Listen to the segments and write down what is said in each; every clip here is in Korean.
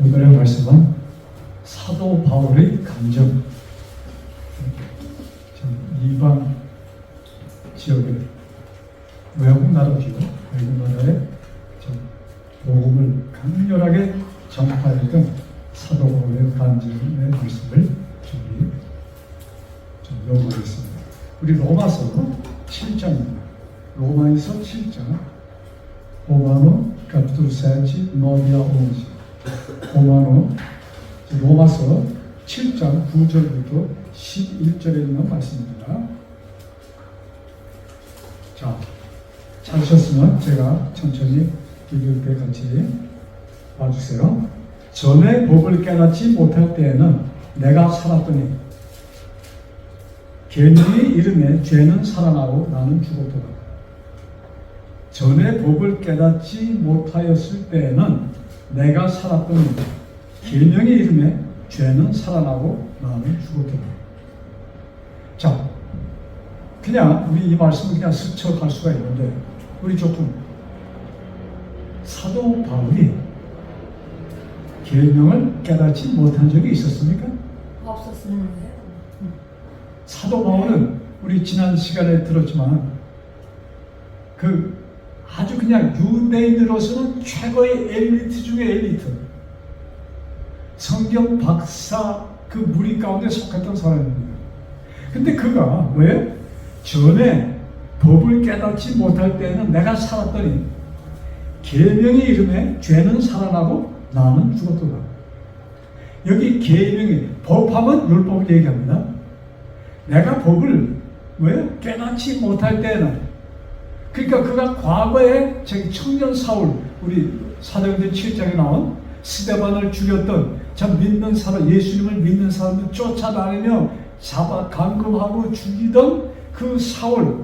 오늘의 말씀은 사도 바울의 감정. 이방 지역의 외국 나라죠. 외국 나라에 복음을 강렬하게 전파했던 사도 바울의 감정의 말씀을 연구하겠습니다. 우리 로마서 7장입니다. 로마에서 7장. 로마노 capítulo 7, 9 a 11. 로마서 7장 9절부터 11절에 있는 말씀입니다. 자, 찾으셨으면 제가 천천히 읽을 때 같이 봐주세요. 전에 법을 깨닫지 못할 때에는 내가 살았더니 계명의 이름에 죄는 살아나고 나는 죽었도다. 전에 법을 깨닫지 못하였을 때에는 내가 살았더니 계명의 이름에 죄는 살아나고 나는 죽었더라. 자, 그냥 우리 이 말씀을 그냥 스쳐갈 수가 있는데 우리 조금 사도 바울이 계명을 깨닫지 못한 적이 있었습니까? 없었습니다. 사도 바울은 우리 지난 시간에 들었지만 아주 그냥 유대인으로서는 최고의 엘리트 중의 엘리트, 성경 박사 그 무리 가운데 속했던 사람입니다. 근데 그가 왜? 전에 법을 깨닫지 못할 때에는 내가 살았더니 계명의 이름에 죄는 살아나고 나는 죽었도다. 여기 계명이, 법하면 율법을 얘기합니다. 내가 법을 왜? 깨닫지 못할 때에는, 그러니까 그가 과거에 청년 사울, 우리 사도행전 7장에 나온 스데반을 죽였던 참 믿는 사람, 예수님을 믿는 사람을 쫓아다니며 잡아 감금하고 죽이던 그 사울,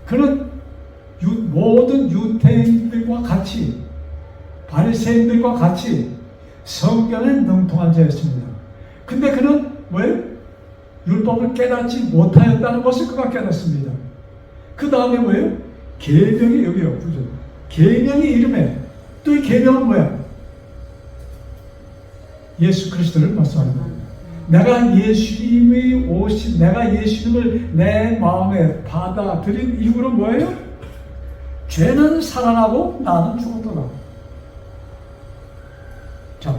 그는 모든 유대인들과 같이, 바리새인들과 같이 성경에 능통한 자였습니다. 근데 그는 왜? 율법을 깨닫지 못하였다는 것을 그가 깨닫습니다. 그 다음에 뭐예요? 계명이 여기요. 그죠? 계명의 이름에, 또 이 계명은 뭐야? 예수 그리스도를 말씀하는 겁니다. 내가 예수님을 내 마음에 받아들인 이유는 뭐예요? 죄는 살아나고 나는 죽었도다. 자,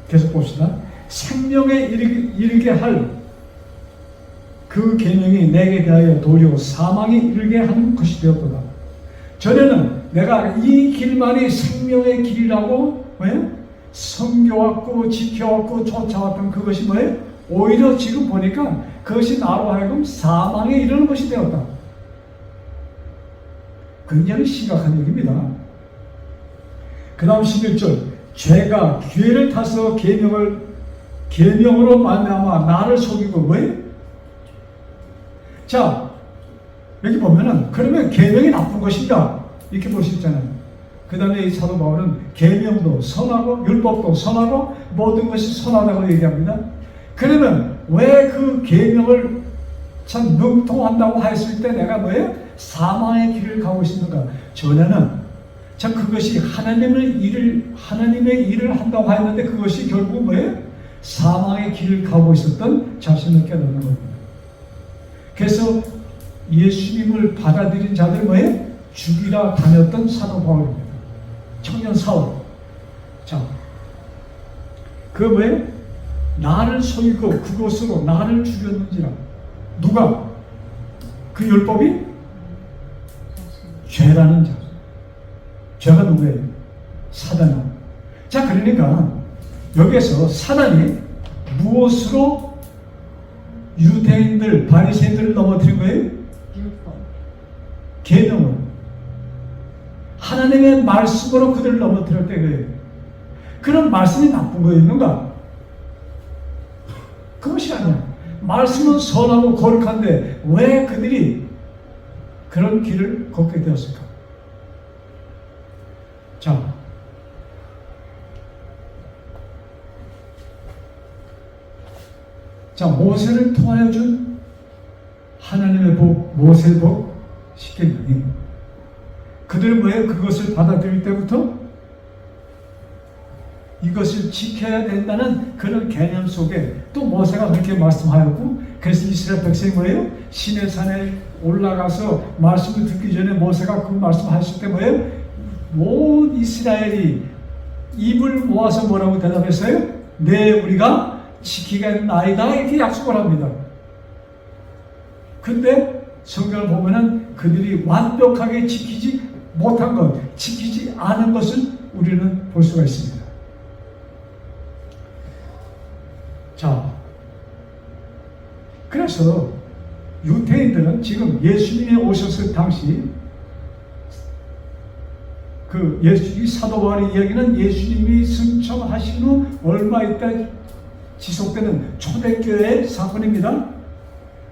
계속 봅시다. 생명에 이르게 할 그 계명이 내게 대하여 도리어 사망에 이르게 하는 것이 되었도다. 전에는 내가 이 길만이 생명의 길이라고 섬겨왔고 지켜왔고 쫓아왔던 그것이 뭐예요? 오히려 지금 보니까 그것이 나로 하여금 사망에 이르는 것이 되었다. 굉장히 심각한 얘기입니다. 그 다음 11절. 죄가 기회를 타서 계명으로 말미암아 나를 속이고 뭐예요? 자, 여기 보면은 그러면 계명이 나쁜 것인가? 이렇게 볼 수 있잖아요. 그 다음에 이 사도 바울은 계명도 선하고 율법도 선하고 모든 것이 선하다고 얘기합니다. 그러면 왜 그 계명을 참 능통한다고 했을 때 내가 뭐예요? 사망의 길을 가고 있는가? 전에는 참 그것이 하나님의 일을 한다고 했는데 그것이 결국 뭐예요? 사망의 길을 가고 있었던 자신을 깨닫는 겁니다. 그래서 예수님을 받아들인 자들 뭐예요? 죽이라 다녔던 사도 바울입니다. 청년 사울. 자, 그 뭐예요? 나를 속이고 그것으로 나를 죽였는지라. 누가? 그 율법이? 죄라는 자. 죄가 누구예요? 사단이에요. 자, 그러니까 여기에서 사단이 무엇으로 유대인들, 바리새인들을 넘어뜨린 거예요? 율법. 계명으로. 하나님의 말씀으로 그들을 넘어뜨릴 때예요. 그런 말씀이 나쁜 거였는가? 그것이 아니야. 말씀은 선하고 거룩한데 왜 그들이 그런 길을 걷게 되었을까? 자, 모세를 통하여 준 하나님의 복, 모세의 복, 십계명이 그들은 왜 그것을 받아들일 때부터 이것을 지켜야 된다는 그런 개념 속에 또 모세가 그렇게 말씀하였고, 그래서 이스라엘 백성이 뭐예요? 시내산에 올라가서 말씀을 듣기 전에 모세가 그 말씀하실 때 뭐예요? 온 이스라엘이 입을 모아서 뭐라고 대답했어요? 네, 우리가 지키겠나이다, 이렇게 약속을 합니다. 근데 성경을 보면은 그들이 완벽하게 지키지 못한 것, 지키지 않은 것을 우리는 볼 수가 있습니다. 자, 그래서 유대인들은 지금 예수님이 오셨을 당시 이 사도 바울의 이야기는 예수님이 승천하신 후 얼마 있다 지속되는 초대교회의 사건입니다.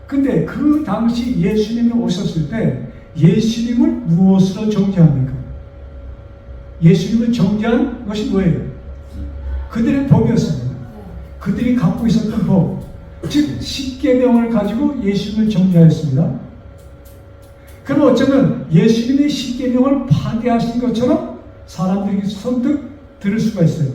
근데 그 당시 예수님이 오셨을 때 예수님을 무엇으로 정죄합니까? 예수님을 정죄한 것이 뭐예요? 그들의 법이었습니다. 그들이 갖고 있었던 법, 즉 십계명을 가지고 예수님을 정죄하였습니다. 그럼 어쩌면 예수님이 십계명을 파괴하신 것처럼 사람들이 선뜻 들을 수가 있어요.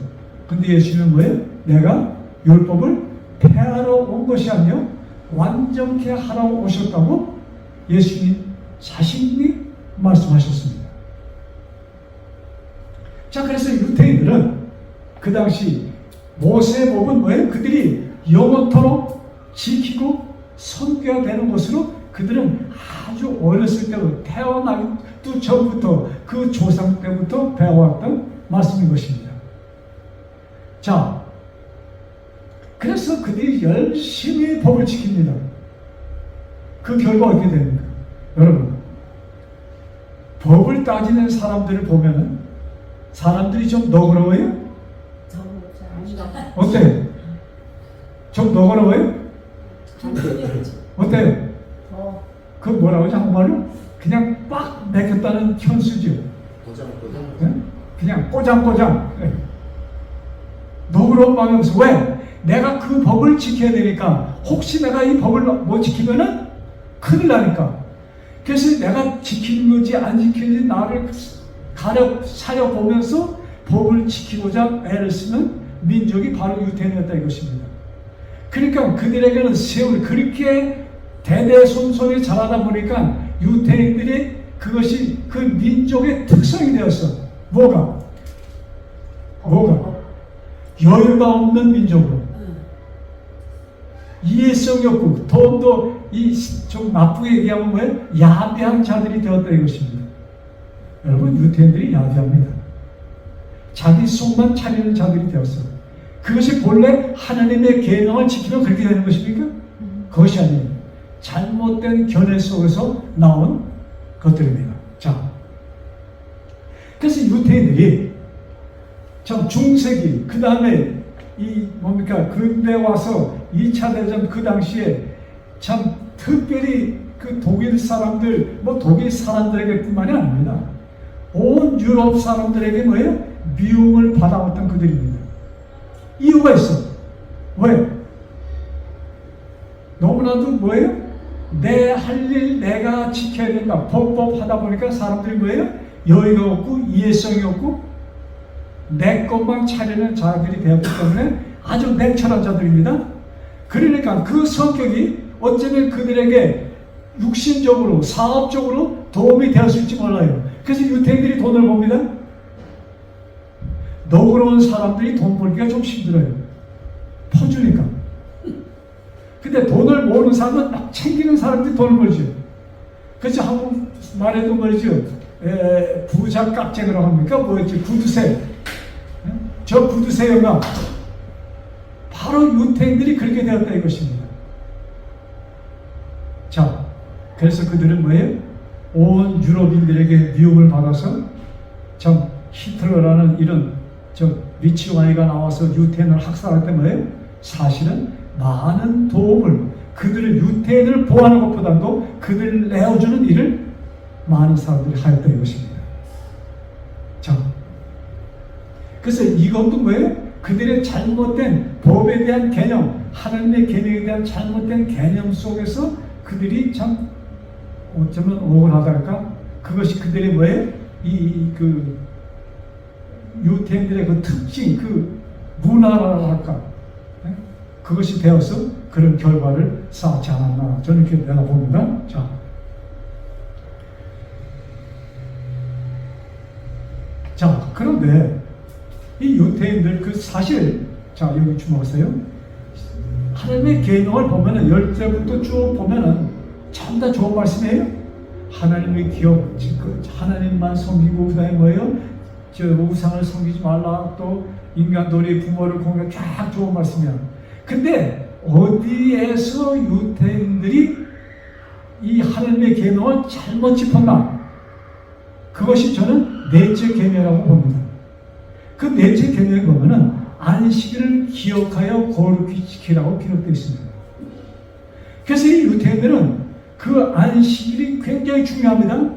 근데 예수님은 뭐예요? 내가 율법을 폐하러 온 것이 아니요 완전케 하러 오셨다고 예수님 자신이 말씀하셨습니다. 자, 그래서 유대인들은 그 당시 모세의 법은 뭐예요? 그들이 영원토록 지키고 섬겨야 되는 것으로 그들은 아주 어렸을 때로 태어나기도 전부터 그 조상 때부터 배워왔던 말씀인 것입니다. 자, 그래서 그들이 열심히 법을 지킵니다. 그 결과 어떻게 됩니까? 여러분, 법을 따지는 사람들을 보면은 사람들이 좀 너그러워요? 어때요? 좀 너그러워요? 어때요? 그 뭐라고 하지 한국말로? 그냥 빡 맥혔다는 현수죠. 네? 그냥 꼬장꼬장. 네. 너그러운 마음이 없어. 왜? 내가 그 법을 지켜야 되니까. 혹시 내가 이 법을 못 지키면은 큰일 나니까. 그래서 내가 지키는 건지 안 지키는지 나를 사려 보면서 법을 지키고자 애를 쓰는 민족이 바로 유대인이었다 이것입니다. 그러니까 그들에게는 세월 그렇게 대대손손이 자라다 보니까 유대인들이 그것이 그 민족의 특성이 되었어. 뭐가? 여유가 없는 민족으로. 이해성이 없고, 돈도 좀 나쁘게 얘기하면 뭐예요? 야비한 자들이 되었다 이것입니다. 여러분, 유대인들이 야비합니다. 자기 속만 차리는 자들이 되었어. 그것이 본래 하나님의 계명을 지키면 그렇게 되는 것입니까? 그것이 아니에요. 잘못된 견해 속에서 나온 것들입니다. 자, 그래서 유대인들이 참 중세기, 그 다음에 근대 와서 2차 대전 그 당시에 참 특별히 그 독일 사람들, 독일 사람들에게 뿐만이 아닙니다. 온 유럽 사람들에게 뭐예요? 미움을 받아왔던 그들입니다. 이유가 있어. 왜? 너무나도 뭐예요? 내 할 일 내가 지켜야 된다. 법 하다 보니까 사람들이 뭐예요? 여유가 없고 이해성이 없고 내 것만 차리는 자들이 되었기 때문에 아주 냉철한 자들입니다. 그러니까 그 성격이 어쩌면 그들에게 육신적으로 사업적으로 도움이 되었을지 몰라요. 그래서 유대인들이 돈을 봅니다. 너그러운 사람들이 돈 벌기가 좀 힘들어요. 퍼주니까. 근데 돈을 모으는 사람은 막 챙기는 사람들이 돈을 벌죠. 그래서 한국 말에도 말이죠. 부자 깍쟁이라고 합니까? 뭐였지? 구두쇠. 저 구두쇠가 바로 유대인들이 그렇게 되었다 이것입니다. 자, 그래서 그들은 뭐예요? 온 유럽인들에게 미움을 받아서 참 히틀러라는 이런 리치와이가 나와서 유태인을 학살할 때 뭐예요? 사실은 많은 도움을 그들을 유태인을 보호하는 것보다도 그들을 내어주는 일을 많은 사람들이 하였다 이것입니다. 자, 그래서 이것도 뭐예요? 그들의 잘못된 법에 대한 개념, 하나님의 계명에 대한 잘못된 개념 속에서 그들이 참 어쩌면 억울하달까? 그것이 그들의 뭐예요? 그 유대인들의 그 특징, 그 문화라고 할까? 예? 그것이 되어서 그런 결과를 쌓지 않았나 저는 이렇게 내가 봅니다. 자, 그런데 이 유대인들 그 사실 자 여기 주목하세요. 하나님의 계명을 보면은 10절부터 쭉 보면은 참 다 좋은 말씀이에요. 하나님의 기업, 하나님만 섬기고 그다음에 뭐예요? 저 우상을 섬기지 말라, 또 인간들이 부모를 공경, 쫙 좋은 말씀이야. 근데 어디에서 유대인들이 이 하나님의 계명을 잘못 짚었나? 그것이 저는 넷째 계명이라고 봅니다. 그 넷째 계명에 보면은 안식일을 기억하여 거룩히 지키라고 기록되어 있습니다. 그래서 이 유대인들은 그 안식일이 굉장히 중요합니다.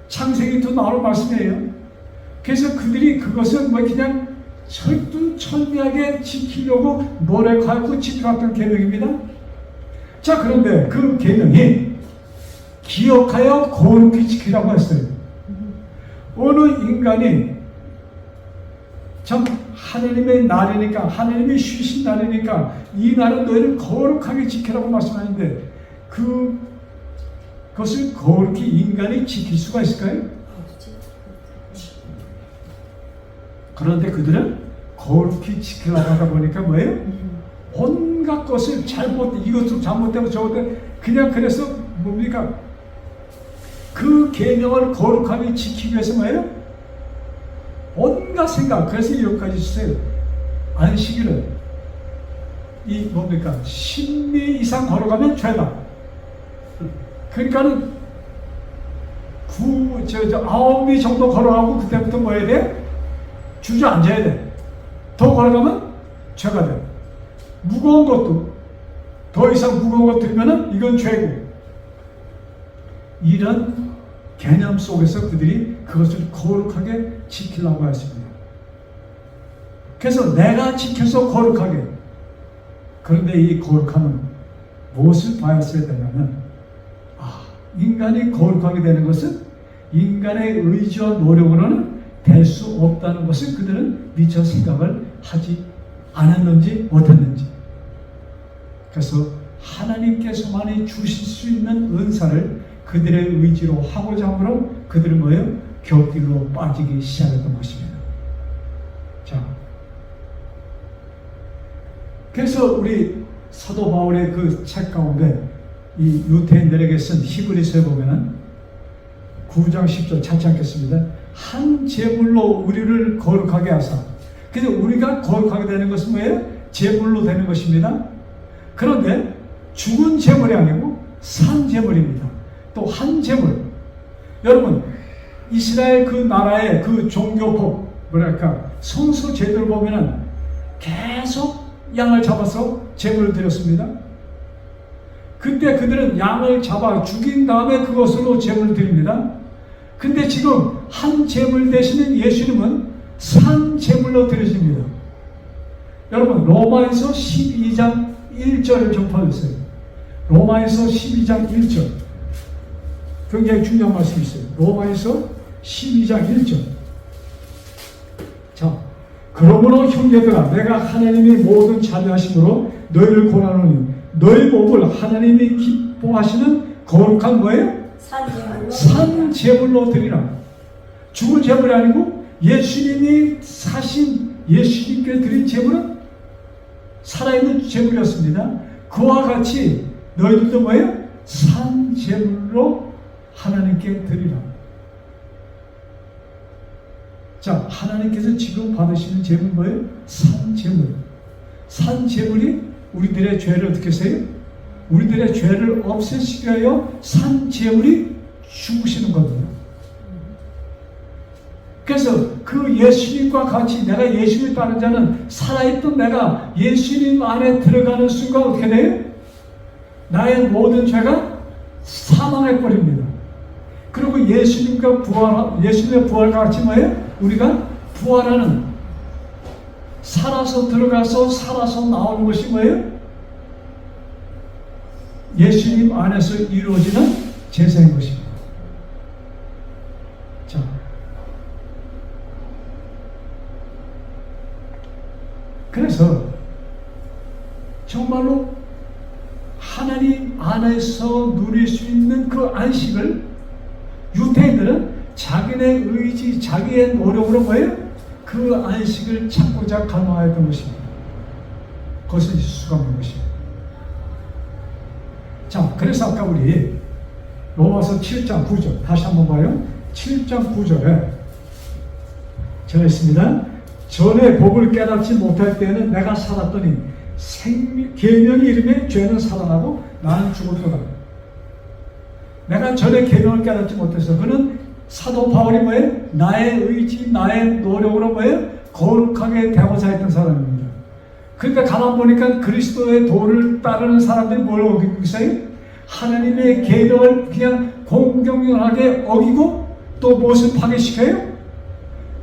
창세기도 나오는 말씀이에요. 그래서 그들이 그것을 뭐 그냥 철두철미하게 지키려고 노력하고 지켜왔던 계명입니다. 자, 그런데 그 계명이 기억하여 거룩히 지키라고 했어요. 어느 인간이 참 하나님의 날이니까, 하나님이 쉬신 날이니까 이 날은 너희를 거룩하게 지키라고 말씀하는데 그것을 거룩히 인간이 지킬 수가 있을까요? 그런데 그들은 거룩히 지키려고 하다 보니까 뭐예요? 온갖 것을 이것도 잘못되고 저것도 그냥 그래서 뭡니까? 그 계명을 거룩하게 지키기 위해서 뭐예요? 온갖 생각. 그래서 여기까지 주세요. 안식일은 이 뭡니까? 10리 이상 걸어가면 죄다. 그러니까는 9리 정도 걸어가고 그때부터 뭐 해야 돼? 주저앉아야 돼. 더 걸어가면 죄가 돼. 무거운 것도 더 이상 무거운 것 들면은 이건 죄고. 이런 개념 속에서 그들이 그것을 거룩하게 지키려고 했습니다. 그래서 내가 지켜서 거룩하게. 그런데 이 거룩함은 무엇을 봐야어야 되냐면 인간이 거룩하게 되는 것은 인간의 의지와 노력으로는 될 수 없다는 것을 그들은 미처 생각을 하지 않았는지 못했는지. 그래서 하나님께서만이 주실 수 있는 은사를 그들의 의지로 하고자 함으로 그들은 뭐예요? 곁길로 빠지기 시작했던 것입니다. 자, 그래서 우리 사도 바울의 그 책 가운데 이 유대인들에게 쓴 히브리서에 보면은 9장 10절 찾지 않겠습니다. 한 제물로 우리를 거룩하게 하사. 그래서 우리가 거룩하게 되는 것은 뭐예요? 제물로 되는 것입니다. 그런데 죽은 제물이 아니고 산 제물입니다. 또 한 제물. 여러분, 이스라엘 그 나라의 그 종교법, 뭐랄까, 성소 제도를 보면은 계속 양을 잡아서 제물을 드렸습니다. 그때 그들은 양을 잡아 죽인 다음에 그것으로 제물을 드립니다. 근데 지금 한 제물 대신에 예수님은 산 제물로 드려집니다. 여러분, 로마에서 12장 1절을 좀 봐주세요. 로마에서 12장 1절. 굉장히 중요한 말씀이 있어요. 로마에서 12장 1절. 자, 그러므로 형제들아, 내가 하나님의 모든 자비하심으로 너희를 권하노니 너희 몸을 하나님이 기뻐하시는 거룩한 뭐예요? 산 제물로 드리라. 죽은 제물이 아니고 예수님이 사신 예수님께 드린 제물은 살아있는 제물이었습니다. 그와 같이 너희들도 뭐예요? 산 제물로 하나님께 드리라. 자, 하나님께서 지금 받으시는 제물 뭐예요? 산 제물. 산 제물이 우리들의 죄를 어떻게 해서요? 우리들의 죄를 없애시기 위하여 산 제물이 죽으시는 겁니다. 그래서 그 예수님과 같이 내가 예수님을 따른 자는 살아있던 내가 예수님 안에 들어가는 순간 어떻게 돼요? 나의 모든 죄가 사망해 버립니다. 그리고 예수님의 부활과 같이 뭐예요? 우리가 부활하는, 살아서 들어가서 살아서 나오는 것이 뭐예요? 예수님 안에서 이루어지는 제사인 것입니다. 자, 그래서 정말로 하나님 안에서 누릴 수 있는 그 안식을 유대인들은 자기네 의지, 자기의 노력으로 뭐예요? 그 안식을 찾고자 갈망하였던 것입니다. 그것을 수감한 것입니다. 자, 그래서 아까 우리 로마서 7장 9절 다시 한번 봐요. 7장 9절에 제가 있습니다. 전에 복을 깨닫지 못할 때에는 내가 살았더니 계명이 이름에 죄는 살아나고 나는 죽었도다. 내가 전에 계명을 깨닫지 못해서 그는 사도 바울이 뭐예요? 나의 의지, 나의 노력으로 뭐예요? 거룩하게 되고자 했던 사람입니다. 그러니까 가만 보니까 그리스도의 도를 따르는 사람들이 뭘 어기고 있어요? 하나님의 계명을 그냥 공경하게 어기고 또 무엇을 파괴시켜요?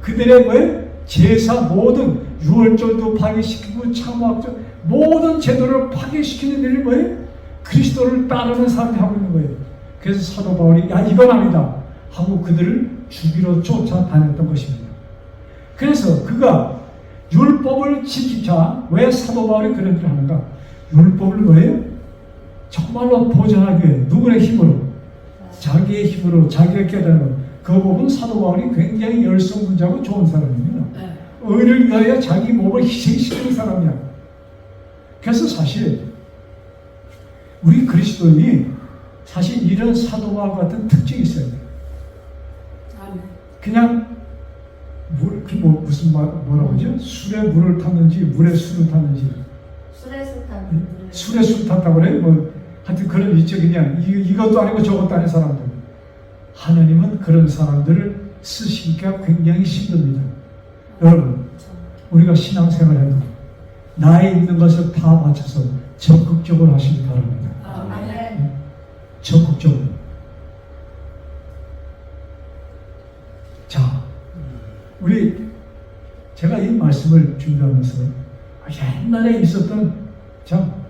그들의 뭐예요? 제사 모든 유월절도 파괴시키고 창막절 모든 제도를 파괴시키는 일이 뭐예요? 그리스도를 따르는 사람들이 하고 있는 거예요. 그래서 사도 바울이 야 이건 아니다 하고 그들을 죽이러 쫓아다녔던 것입니다. 그래서 그가 율법을 지키자. 왜 사도 바울이 그런 일을 하는가? 율법을 뭐예요? 정말로 보존하기 위해 누구의 힘으로? 자기의 힘으로 자기가 깨달은 그 부분 사도 바울이 굉장히 열성분자고 좋은 사람입니다. 네. 의를 위하여 자기 몸을 희생시키는 사람이야. 그래서 사실 우리 그리스도인이 사실 이런 사도 바울 같은 특징이 있어요. 아멘. 그냥 무슨 뭐라고 하죠? 술에 물을 탔는지 물에 술을 탔는지 술에 술 타는 술에 술 탔다고 그래요? 뭐 하여튼 그런 있죠. 그냥 이것도 아니고 저것도 아닌 사람들. 하나님은 그런 사람들을 쓰시기가 굉장히 힘듭니다. 여러분 우리가 신앙생활해도 나에 있는 것을 다 맞춰서 적극적으로 하시기 바랍니다. 아멘. 적극적으로. 자, 제가 이 말씀을 준비하면서 옛날에 있었던 참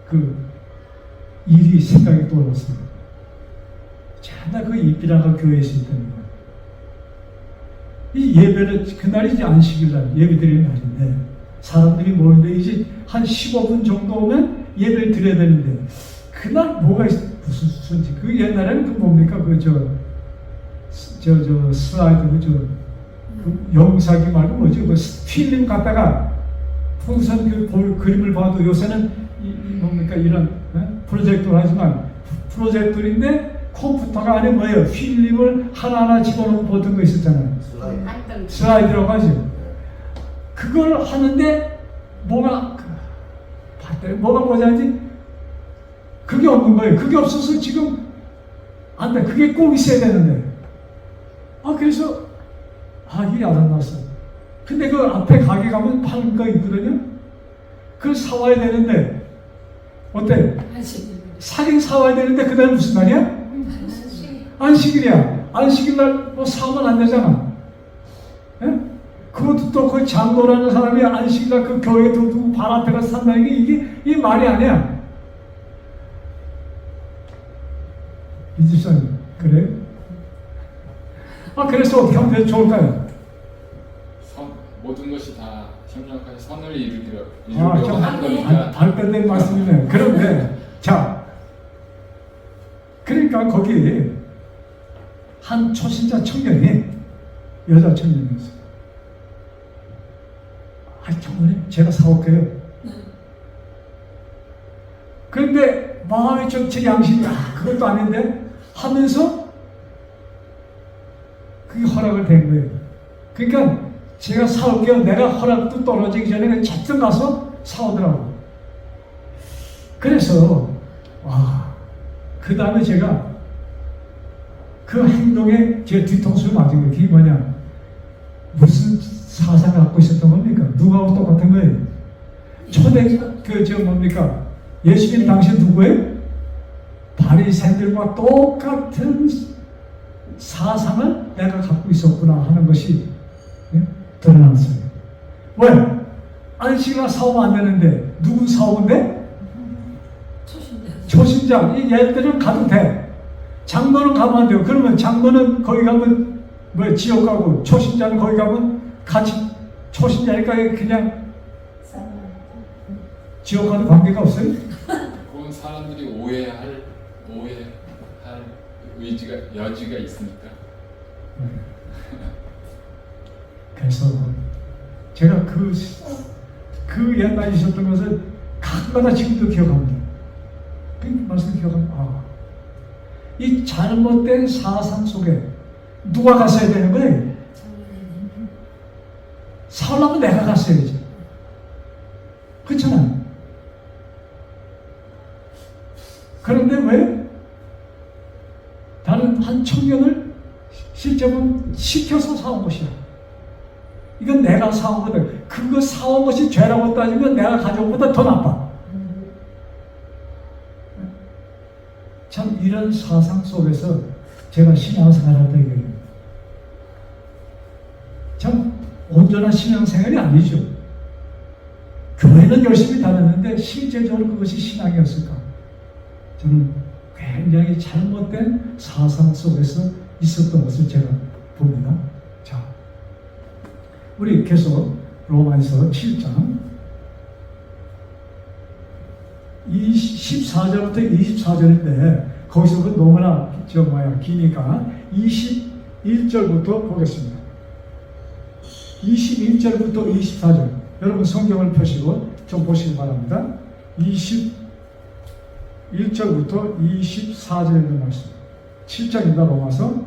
그 일이 생각이 떠올랐어요. 옛날 그 이비라가 교회에서 있던 거. 이 예배를 그날이 이제 안식일날 예배드리는 날인데 사람들이 모이는데 이제 한 15분 정도 오면 예배를 드려야 되는데 그날 뭐가 무슨 수준지 그 옛날에는 그 뭡니까 슬라이드 그 영상이 말고 뭐지 그 필름 갖다가 풍선 그림을 봐도 요새는 뭡니까 이런 프로젝터를 하지만 프로젝터인데 컴퓨터가 안에 뭐예요? 필름을 하나하나 집어넣고 보던 거 있었잖아요. 슬라이드라고 하죠. 그걸 하는데 뭐가 모자라지? 그게 없는 거예요. 그게 없어서 지금 안 돼. 그게 꼭 있어야 되는데. 그래서 일이 안 났어. 근데 그 앞에 가게 가면 파는 거 있거든요. 그걸 사와야 되는데 어때? 사긴 사와야 되는데 그날 무슨 날이야? 안식일이야. 안식일날 뭐 사면 안 되잖아. 예? 그것도 또 그 장로라는 사람이 안식일날 그 교회에 두고 발 앞에 가서 산다는 게 이게 말이 아니야. 이 집사님 그래요? 그래서 어떻게 하면 좋을까요? 모든 것이 다 협력하여 선을 이루려고 하는 거니까. 발전된 말씀이네. 그런데 그러니까 거기 한 초신자 청년이 여자 청년이었어요. 청년님 제가 사올게요. 그런데 마음이 좀 제 양심이 그것도 아닌데 하면서 그게 허락을 된 거예요. 그러니까 제가 사올게요. 내가 허락도 떨어지기 전에 차츰 가서 사오더라고. 그래서 그 다음에 제가 그 행동에 제 뒤통수를 맞은 거예요. 그게 뭐냐? 무슨 사상을 갖고 있었던 겁니까? 누구하고 똑같은 거예요? 뭡니까? 예수님 당시 누구예요? 바리새인들과 똑같은 사상을 내가 갖고 있었구나 하는 것이 드러났어요. 왜? 안식일날 사오면 안 되는데 누구 사오면 돼? 초신자. 이 얘들은 가도 돼. 장로는 가면 안 돼요. 그러면 장로는 거기 가면 지옥 가고 초신자는 거기 가면 같이 초신자니까 그냥 지옥과는 관계가 없어요? 그건 사람들이 오해할 여지가 있으니까. 그래서 제가 그 옛날에 있었던 것을 가끔가다 지금도 기억합니다. 그 말씀 기억합니다. 이 잘못된 사상 속에 누가 갔어야 되는 거예요? 사울하면 내가 갔어야지. 그렇잖아요. 그런데 왜? 다른 한 청년을 실제로는 시켜서 사온 것이야. 이건 내가 사온 거다. 그거 사온 것이 죄라고 따지면 내가 가져온 것보다 더 나빠. 참 이런 사상 속에서 제가 신앙생활을 했다 이거예요. 참 온전한 신앙생활이 아니죠. 교회는 열심히 다녔는데 실제적으로 그것이 신앙이었을까? 저는 굉장히 잘못된 사상 속에서 있었던 것을 제가 봅니다. 자, 우리 계속 로마에서 7장 14절부터 24절인데 거기서 그 너무나 기니까 21절부터 보겠습니다. 21절부터 24절 여러분 성경을 펴시고 좀 보시기 바랍니다. 21절부터 24절의 말씀 7장입니다. 로마서.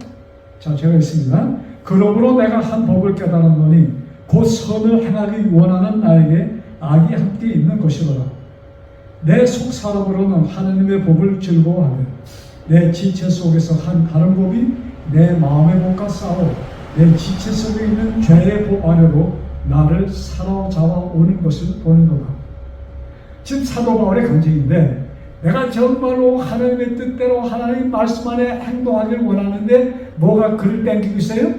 자, 제가 있습니다. 그러므로 내가 한 법을 깨달았노니 곧 선을 행하기 원하는 나에게 악이 함께 있는 것이로라. 내 속 사람으로는 하나님의 법을 즐거워하며 내 지체 속에서 한 다른 법이 내 마음의 법과 싸워 내 지체 속에 있는 죄의 법 아래로 나를 사로잡아 오는 것을 보는도다. 지금 사도 바울의 간증인데 내가 정말로 하나님의 뜻대로 하나님 말씀 안에 행동하기를 원하는데 뭐가 그를 땡기고 있어요?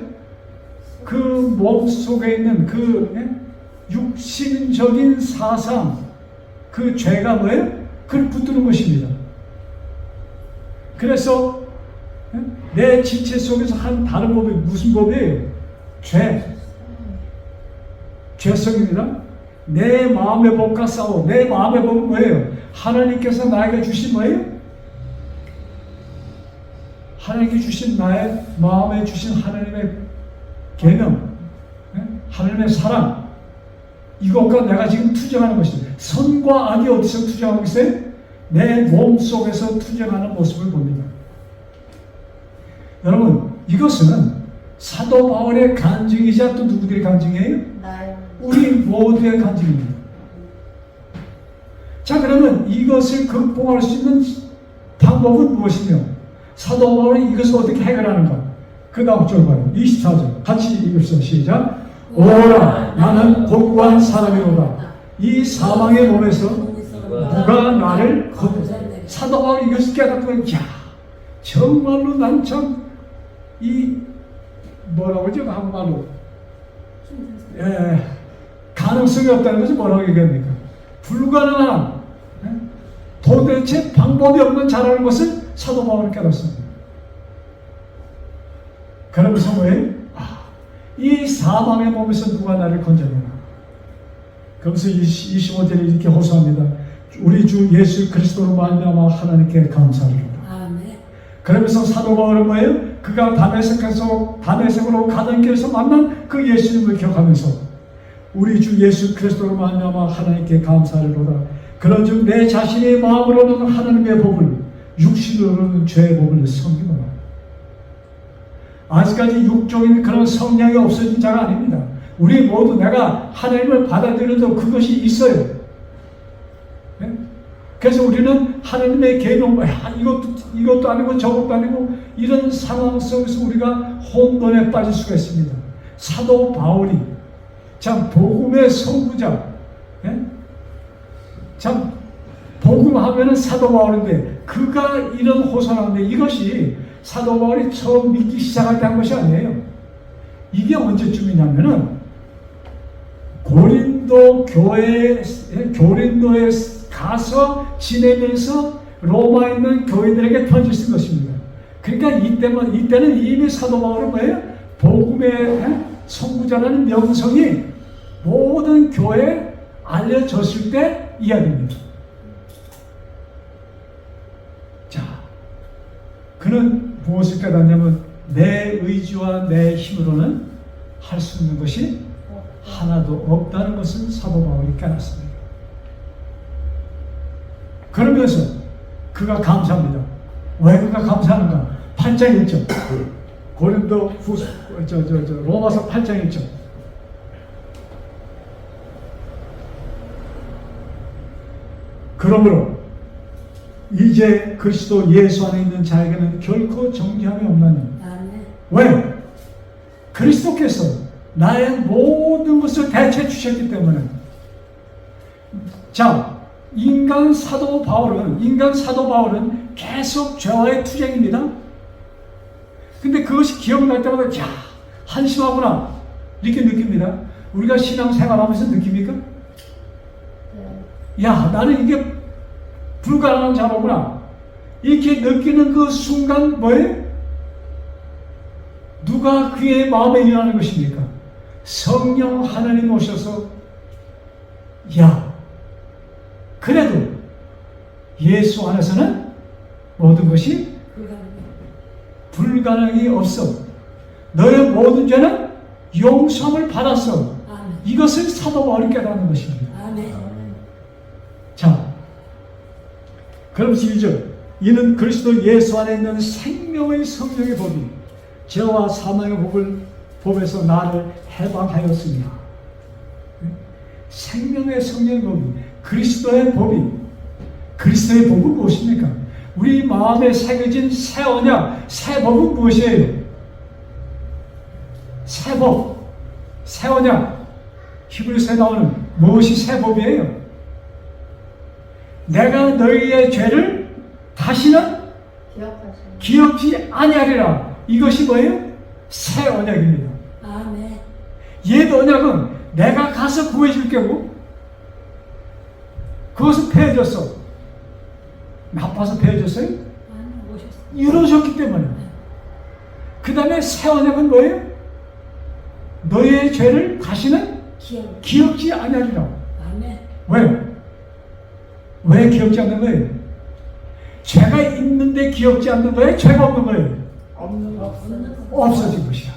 그 몸 속에 있는 그 육신적인 사상, 그 죄가 뭐예요? 그를 붙드는 것입니다. 그래서 내 지체 속에서 한 다른 법이 무슨 법이에요? 죄성입니다. 내 마음의 법과 싸워. 내 마음의 법은 뭐예요? 하나님께서 나에게 주신 뭐예요? 하나님께 주신 나의 마음에 주신 하나님의 계명, 하나님의 사랑, 이것과 내가 지금 투쟁하는 것입니다. 선과 악이 어디서 투쟁하고 있어요? 내 몸 속에서 투쟁하는 모습을 봅니다. 여러분, 이것은 사도 바울의 간증이자 또 누구들의 간증이에요? 우리 모두의 간증입니다. 자, 그러면 이것을 극복할 수 있는 방법은 무엇이며 사도 바울이 이것을 어떻게 해결하는가? 그 다음 절 봐요. 24절 같이 읽읍시다. 시작. 오라 나는 고고한 사람이로다. 이 사망의 몸에서 누가 나를 건져. 사도 바울이 이것을 깨닫고 야 정말로 난 참 이 뭐라고 하죠? 한말로 가능성이 없다는 것은 뭐라고 얘기합니까? 불가능한 도대체 방법이 없는 자라는 것을 사도 바울은 깨닫습니다. 그러면서 뭐예요? 이 사망의 몸에서 누가 나를 건져내나? 그러면서 25절에 이렇게 호소합니다. 우리 주 예수 그리스도로 말미암아 하나님께 감사드립니다. 그러면서 사도 바울은 뭐예요? 그가 다메섹으로 가던 길에서 만난 그 예수님을 기억하면서 우리 주 예수 그리스도로 말미암아 하나님께 감사하리로다. 그런즉 내 자신의 마음으로는 하나님의 법을 육신으로는 죄의 법을 섬기노라. 아직까지 육적인 그런 성량이 없어진 자가 아닙니다. 우리 모두 내가 하나님을 받아들여도 그것이 있어요. 네? 그래서 우리는 하나님의 계명, 이것도 아니고 저것도 아니고 이런 상황 속에서 우리가 혼돈에 빠질 수가 있습니다. 사도 바울이 참 복음의 선구자, 네? 참 복음하면은 사도 바울인데 그가 이런 호소하는데 이것이 사도 바울이 처음 믿기 시작할 때 한 것이 아니에요. 이게 언제쯤이냐면은 고린도에 가서 지내면서 로마에 있는 교인들에게 편지를 쓴 것입니다. 그러니까 이때는 이미 사도 바울은 뭐예요? 복음의 선구자라는 명성이 모든 교회 알려졌을 때 이야기입니다. 자, 그는 무엇을 깨닫냐면 내 의지와 내 힘으로는 할 수 있는 것이 하나도 없다는 것을 사도 바울이 깨닫습니다. 그러면서 그가 감사합니다. 왜 그가 감사하는가? 8장 1절. 고린도 후서 로마서 8장 1절. 그러므로 이제 그리스도 예수 안에 있는 자에게는 결코 정죄함이 없나니. 아멘. 왜? 그리스도께서 나의 모든 것을 대체 주셨기 때문에. 자, 인간 사도 바울은 계속 죄와의 투쟁입니다. 근데 그것이 기억날 때마다 야, 한심하구나 이렇게 느낍니다. 우리가 신앙생활하면서 느낍니까? 네. 야, 나는 이게 불가능한 자로구나 이렇게 느끼는 그 순간 뭐예요? 누가 그의 마음에 일어나는 것입니까? 성령 하나님 오셔서 야, 그래도 예수 안에서는 모든 것이 불가능이 없어. 너의 모든 죄는 용서함을 받았어. 아멘. 이것을 사도 바울이 깨닫는 것입니다. 아멘. 자, 그럼 1절. 이는 그리스도 예수 안에 있는 생명의 성령의 법이 죄와 사망의 법에서 나를 해방하였습니다. 생명의 성령의 법이 그리스도의 법은 무엇입니까? 우리 마음에 새겨진 새 언약, 새 법은 무엇이에요? 새 법, 새 언약. 히브리서에 나오는 무엇이 새 법이에요? 내가 너희의 죄를 다시는 기억지 아니하리라. 이것이 뭐예요? 새 언약입니다. 아멘. 옛 언약은 내가 가서 구해줄 게고 그것은 폐해졌어. 나빠서 폐해졌어요? 아멘. 오셨어요. 이루어졌기 때문에. 그 다음에 새 언약은 뭐예요? 너의 죄를 다시는 기억지 아니하리라. 아멘. 왜? 왜 기억지 않는 거예요? 죄가 있는데 기억지 않는 거예요? 죄가 없는 거예요? 없어진 것이야.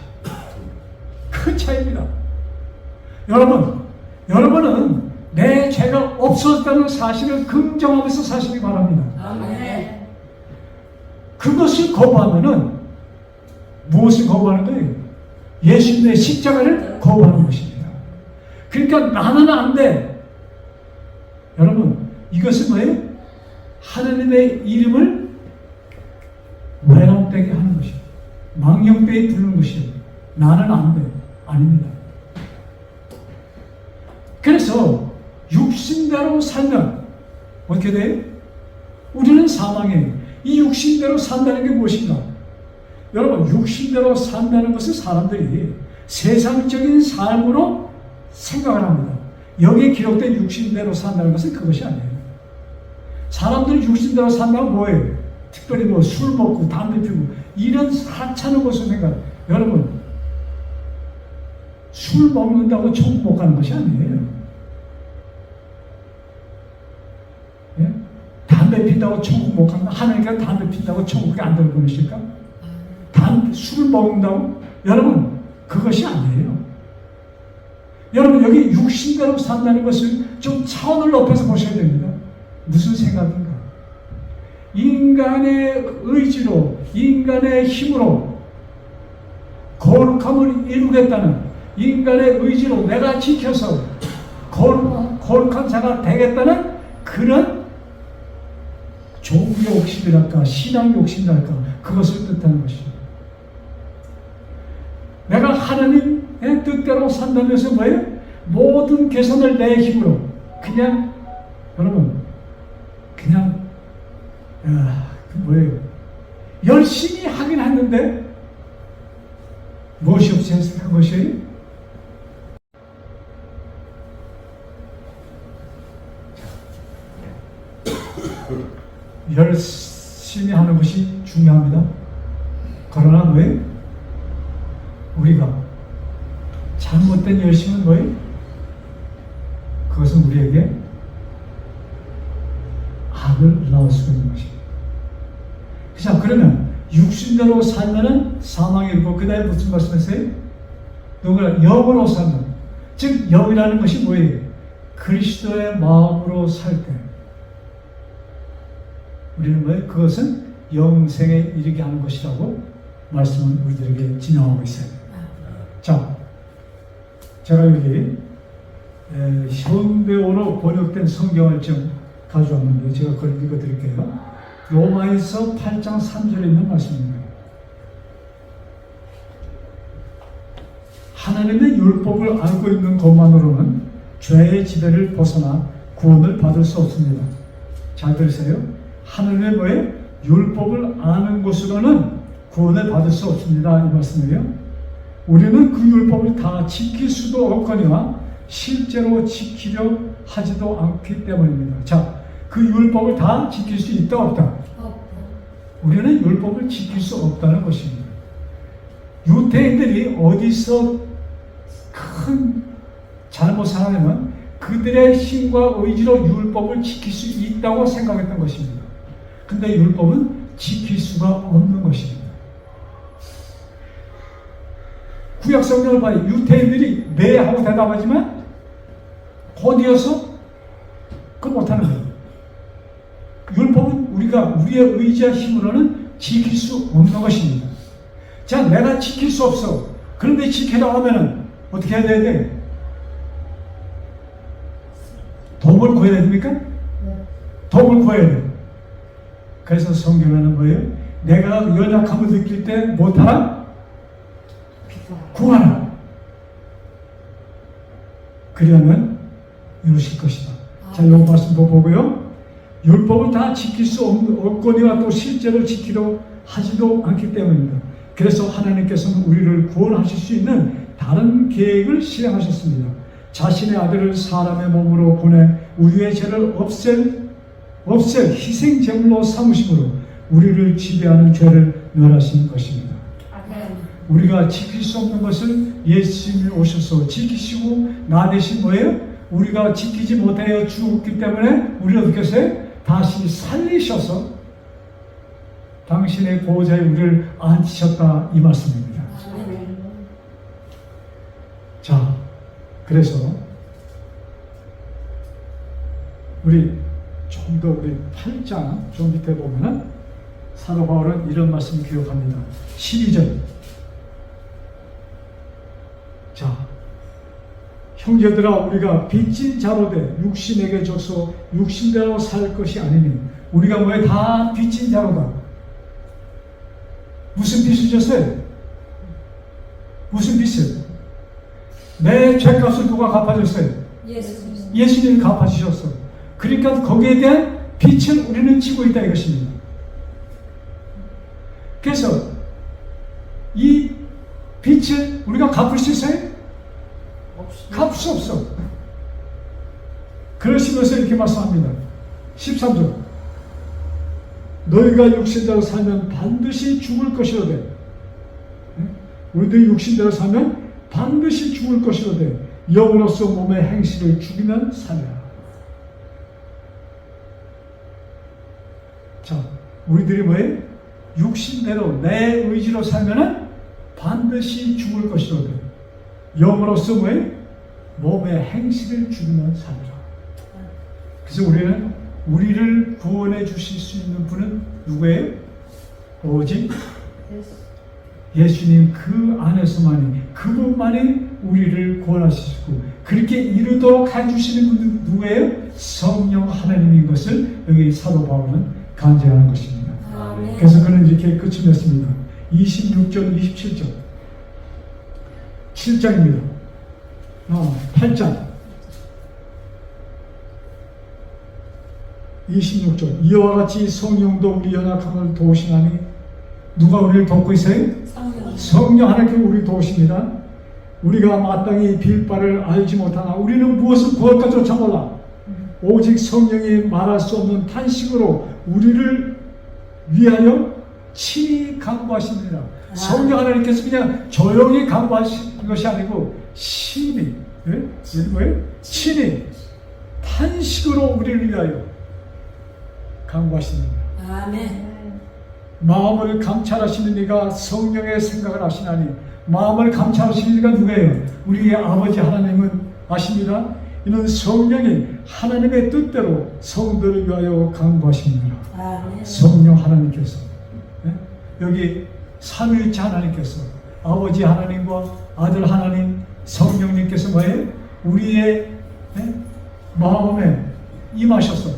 큰 차이입니다. 여러분은 내 죄가 없어졌다는 사실을 긍정하면서 사시기 바랍니다. 아멘. 그것을 거부하면은 무엇을 거부하는 거예요? 예수님의 십자가를 거부하는 것입니다. 그러니까 나는 안 돼. 여러분, 이것은 뭐예요? 하나님의 이름을 외람되게 하는 것이에요. 망령되이 부르는 것이에요. 나는 안 돼. 아닙니다. 그래서 육신대로 살면 어떻게 돼요? 우리는 사망이에요. 이 육신대로 산다는 게 무엇인가? 여러분, 육신대로 산다는 것은 사람들이 세상적인 삶으로 생각을 합니다. 여기에 기록된 육신대로 산다는 것은 그것이 아니에요. 사람들이 육신대로 산다면 뭐예요? 특별히 뭐 술 먹고 담배 피우고 이런 하찮은 것을 생각해요. 여러분, 술 먹는다고 천국 못 가는 것이 아니에요. 예? 담배 핀다고 천국 못 가는, 하나님께서 담배 핀다고 천국에 안 들어보내실까? 술 먹는다고? 여러분, 그것이 아니에요. 여러분, 여기 육신대로 산다는 것을 좀 차원을 높여서 보셔야 됩니다. 무슨 생각인가? 인간의 의지로, 인간의 힘으로 거룩함을 이루겠다는, 인간의 의지로 내가 지켜서 거룩한 자가 되겠다는 그런 종교 욕심이랄까, 신앙 욕심이랄까, 그것을 뜻하는 것입니다. 내가 하나님의 뜻대로 산다면서 뭐예요? 모든 개선을 내 힘으로 그냥, 여러분, 그냥 뭐예요? 열심히 하긴 했는데 무엇이 없이 한 것이에요? 열심히 하는 것이 중요합니다. 그러나 왜? 우리가 잘못된 열심은 뭐예요? 그것은 우리에게 악을 낳을 수가 있는 것입니다. 자, 그러면 육신대로 살면은 사망이 있고, 그 다음에 무슨 말씀했어요? 누구나 영으로 살면, 즉 영이라는 것이 뭐예요? 그리스도의 마음으로 살 때 우리는 뭐예요? 그것은 영생에 이르게 하는 것이라고 말씀을 우리들에게 진행하고 있어요. 자, 제가 여기 현대어로 번역된 성경을 좀 가져왔는데 제가 그걸 읽어드릴게요. 로마에서 8장 3절에 있는 말씀입니다. 하나님의 율법을 알고 있는 것만으로는 죄의 지배를 벗어나 구원을 받을 수 없습니다. 잘 들으세요. 하나님의 뭐에 율법을 아는 것으로는 구원을 받을 수 없습니다. 이 말씀이에요. 우리는 그 율법을 다 지킬 수도 없거니와 실제로 지키려 하지도 않기 때문입니다. 자, 그 율법을 다 지킬 수 있다 없다? 우리는 율법을 지킬 수 없다는 것입니다. 유대인들이 어디서 큰 잘못을 하냐면 그들의 힘과 의지로 율법을 지킬 수 있다고 생각했던 것입니다. 근데 율법은 지킬 수가 없는 것입니다. 구약 성경을 봐요. 유대인들이 네 하고 대답하지만 곧이어서 그걸 못하는 거예요. 율법은 우리가 우리의 의지와 힘으로는 지킬 수 없는 것입니다. 자, 내가 지킬 수 없어. 그런데 지키려고 하면은 어떻게 해야 돼? 도움을 구해야 됩니까? 도움을 구해야 돼요. 그래서 성경에는 뭐예요? 내가 연약함을 느낄 때 못하라? 구하라. 그러면 이루실 것이다. 자, 이 말씀도 보고요. 율법을 다 지킬 수 없거니와 또 실제로 지키려 하지도 않기 때문입니다. 그래서 하나님께서는 우리를 구원하실 수 있는 다른 계획을 실행하셨습니다. 자신의 아들을 사람의 몸으로 보내 우리의 죄를 없앨 희생제물로 삼으심으로 우리를 지배하는 죄를 멸하신 것입니다. 우리가 지킬 수 없는 것을 예수님이 오셔서 지키시고 나 대신 뭐예요? 우리가 지키지 못하여 죽었기 때문에 우리를 어떻게 했어요? 다시 살리셔서 당신의 보호자에 우리를 앉히셨다 이 말씀입니다. 자, 그래서 우리 좀 더 우리 8장 좀 밑에 보면은 사도 바울은 이런 말씀을 기록합니다. 12절. 자, 형제들아 우리가 빚진 자로 돼 육신에게 져서 육신대로 살 것이 아니니 우리가 뭐에 다 빚진 자로다. 무슨 빚을 졌어요? 무슨 빚을? 내 죄값을 누가 갚아줬어요? 예수님이 갚아주셨어. 그러니까 거기에 대한 빚을 우리는 지고 있다 이것입니다. 그래서 이 빚을 우리가 갚을 수 있어요? 갚을 수 없어. 그러시면서 이렇게 말씀합니다. 13절. 너희가 육신대로 살면 반드시 죽을 것이로되. 우리들이 육신대로 살면 반드시 죽을 것이로되 영으로서 몸의 행실을 죽이면 살리라. 자, 우리들이 뭐예요? 육신대로 내 의지로 살면은 반드시 죽을 것이로되 영으로서 뭐예요? 몸의 행실을 죽이면 살리라. 그래서 우리는 우리를 구원해 주실 수 있는 분은 누구예요? 오직 예수님 그 안에서만이 그분만이 우리를 구원하시고 그렇게 이루도록 해주시는 분은 누구예요? 성령 하나님인 것을 여기 사도 바울은 간증하는 것입니다. 그래서 그는 이렇게 끝을 맺습니다. 26절 27절 7장입니다. 8장 26절 이와 같이 성령도 우리 연약함을 도우시나니 누가 우리를 돕고 있어요? 성령 하나님께서 우리를 도우십니다. 우리가 마땅히 빌 바를 알지 못하나 우리는 무엇을 구할까조차 몰라 오직 성령이 말할 수 없는 탄식으로 우리를 위하여 친히 간구하십니다. 성령 하나님께서 그냥 조용히 간구하시는 것이 아니고 친히, 예? 뭐예요? 친히 한식으로 우리를 위하여 강구하십니다. 아멘. 마음을 감찰하시는 이가 성령의 생각을 하시나니, 마음을 감찰하시는 이가 누구예요? 우리의 아버지 하나님은 아십니다. 이는 성령이 하나님의 뜻대로 성도를 위하여 강구하십니다. 아멘. 성령 하나님께서, 예? 여기 삼위일체 하나님께서, 아버지 하나님과 아들 하나님, 성령님께서 뭐예요? 우리의 마음에 임하셔서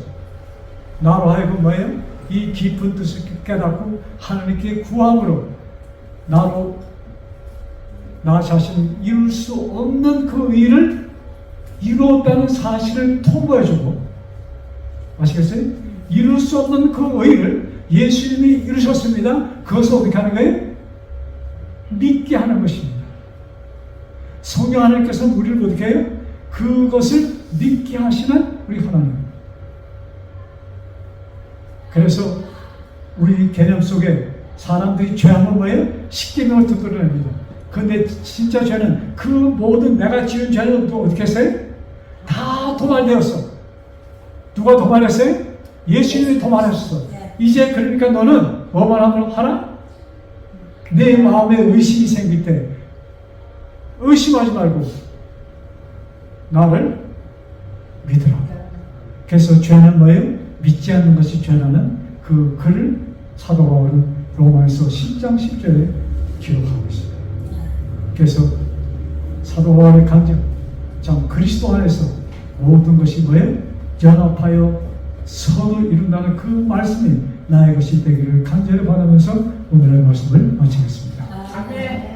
나로 하여금 뭐예요? 이 깊은 뜻을 깨닫고 하나님께 구함으로 나로 나 자신이 이룰 수 없는 그 일을 이루었다는 사실을 통보해주고, 아시겠어요? 이룰 수 없는 그 의를 예수님이 이루셨습니다. 그것을 어떻게 하는 거예요? 믿게 하는 것입니다. 성령 하나님께서는 우리를 어떻게 해요? 그것을 믿게 하시는 우리 하나님. 그래서 우리 개념 속에 사람들이 죄하면 뭐예요? 십계명을 두드려냅니다. 그런데 진짜 죄는 그 모든 내가 지은 죄는 또 어떻게 했어요? 다 도말되었어. 누가 도말했어요? 예수님이 도말했어. 이제 그러니까 너는 뭐만 하나? 내 마음에 의심이 생길 때 의심하지 말고 나를 믿으라. 그래서 죄는 뭐예요? 믿지 않는 것이 죄라는 그 글을 사도 바울은 로마에서 10장 10절에 기록하고 있습니다. 그래서 사도 바울의 간증, 참 그리스도 안에서 모든 것이 뭐예요? 연합하여 선을 이룬다는 그 말씀이 나의 것이 되기를 간절히 바라면서 오늘의 말씀을 마치겠습니다. 아멘.